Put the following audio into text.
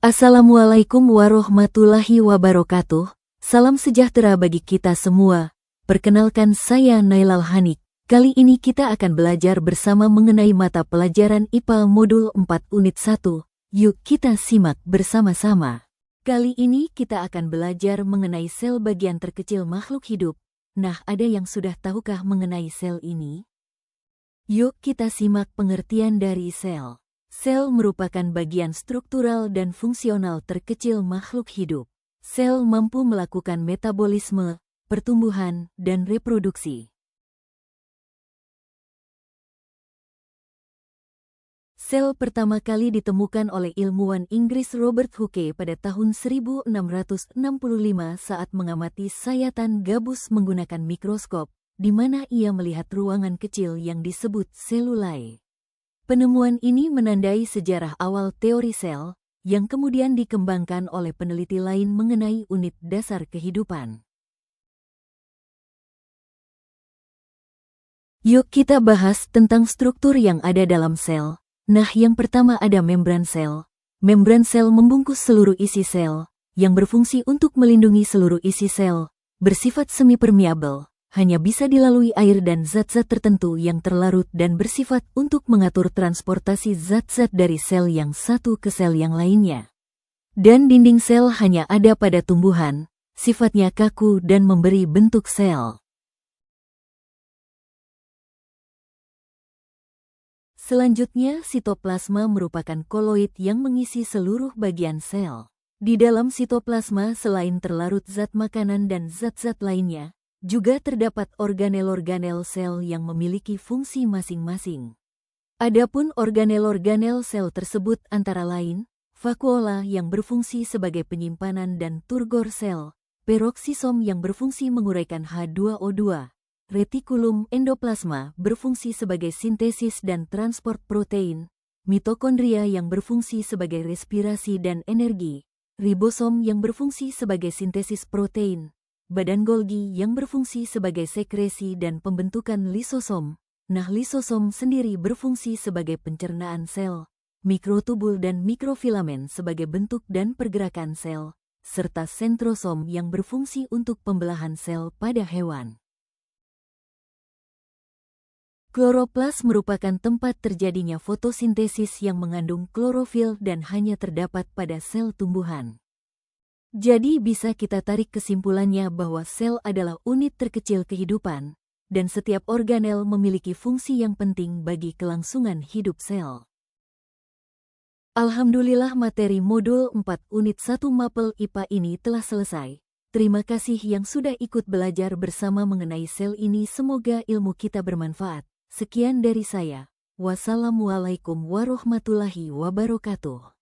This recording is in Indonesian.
Assalamualaikum warahmatullahi wabarakatuh. Salam sejahtera bagi kita semua. Perkenalkan, saya Nailal Hanik. Kali ini kita akan belajar bersama mengenai mata pelajaran IPA Modul 4 Unit 1. Yuk kita simak bersama-sama. Kali ini kita akan belajar mengenai sel bagian terkecil makhluk hidup. Nah, ada yang sudah tahukah mengenai sel ini? Yuk kita simak pengertian dari sel. Sel merupakan bagian struktural dan fungsional terkecil makhluk hidup. Sel mampu melakukan metabolisme, pertumbuhan, dan reproduksi. Sel pertama kali ditemukan oleh ilmuwan Inggris Robert Hooke pada tahun 1665 saat mengamati sayatan gabus menggunakan mikroskop, di mana ia melihat ruangan kecil yang disebut selulae. Penemuan ini menandai sejarah awal teori sel, yang kemudian dikembangkan oleh peneliti lain mengenai unit dasar kehidupan. Yuk kita bahas tentang struktur yang ada dalam sel. Nah, yang pertama ada membran sel. Membran sel membungkus seluruh isi sel, yang berfungsi untuk melindungi seluruh isi sel, bersifat semi-permeabel. Hanya bisa dilalui air dan zat-zat tertentu yang terlarut dan bersifat untuk mengatur transportasi zat-zat dari sel yang satu ke sel yang lainnya. Dan dinding sel hanya ada pada tumbuhan, sifatnya kaku dan memberi bentuk sel. Selanjutnya, sitoplasma merupakan koloid yang mengisi seluruh bagian sel. Di dalam sitoplasma selain terlarut zat makanan dan zat-zat lainnya, juga terdapat organel-organel sel yang memiliki fungsi masing-masing. Adapun organel-organel sel tersebut antara lain, vakuola yang berfungsi sebagai penyimpanan dan turgor sel, peroksisom yang berfungsi menguraikan H2O2, retikulum endoplasma berfungsi sebagai sintesis dan transport protein, mitokondria yang berfungsi sebagai respirasi dan energi, ribosom yang berfungsi sebagai sintesis protein, badan Golgi yang berfungsi sebagai sekresi dan pembentukan lisosom. Nah, lisosom sendiri berfungsi sebagai pencernaan sel, mikrotubul dan mikrofilamen sebagai bentuk dan pergerakan sel, serta sentrosom yang berfungsi untuk pembelahan sel pada hewan. Kloroplas merupakan tempat terjadinya fotosintesis yang mengandung klorofil dan hanya terdapat pada sel tumbuhan. Jadi bisa kita tarik kesimpulannya bahwa sel adalah unit terkecil kehidupan, dan setiap organel memiliki fungsi yang penting bagi kelangsungan hidup sel. Alhamdulillah, materi Modul 4 Unit 1 Mapel IPA ini telah selesai. Terima kasih yang sudah ikut belajar bersama mengenai sel ini, semoga ilmu kita bermanfaat. Sekian dari saya. Wassalamualaikum warahmatullahi wabarakatuh.